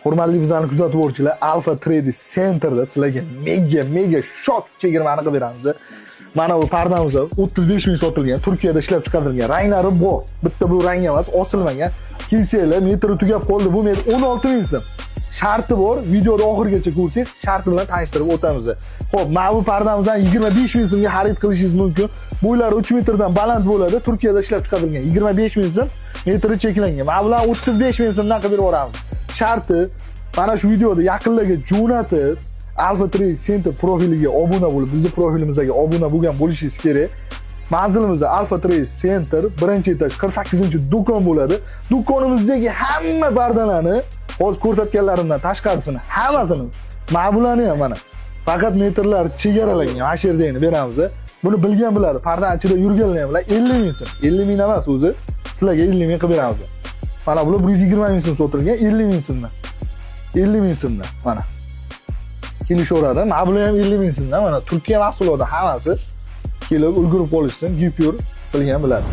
Hurmatli bizlarni kuzatib boruvchilar, Alpha Trading Center'da sizlarga mega shok chegirmani qilib beramiz. Mana bu pardamiz 35 ming sotilgan, Turkiyada ishlab chiqarilgan. Ranglari bor. Bitta bu rang emas, osilmagan. Kelsanglar, metri tugab qoldi. Bu metr 16 ming so'm. Sharti bor. Videoda oxirigacha ko'rsangiz, sharti bilan tanishtirib o'tamiz. Xo'p, mana bu pardamizdan 25 ming so'mga xarid qilishingiz mumkin. Bo'ylari 3 metrdan baland bo'ladi. Turkiyada ishlab chiqarilgan. 25 ming so'm, metri cheklangan. Mana bular 35 ming so'mdan qilib beramiz. Sharti mana shu videoda yaqinlarga jo'natib, Alpha Trading Center profiliga obuna bo'lib, bizning profilimizga obuna bo'lgan bo'lishingiz kerak. Manzilimizda Alpha Trading Center, birinchi etaj 48-do'kon bo'ladi. Do'konimizdagi hamma bardalarni, hozir ko'rsatganlarimdan tashqarisini hammasini, mana bularni ham mana faqat metrlar chegaralangan mana shu yerdagini beramiz. Buni bilgan biladi. Parda ichida yurganlar ham bilan 50 ming so'm. 50 ming emas o'zi, sizlarga 50 ming qilib beramiz. Mana bular 120 ming so'm sotilgan, 50 ming so'mdan. 50 ming so'mdan mana. Kelishaveradi. Mana bular ham 50 ming so'mdan. Mana Turkiya mahsuloti hammasi kelib ulgurib qolishsin, Gipur bilgan biladi.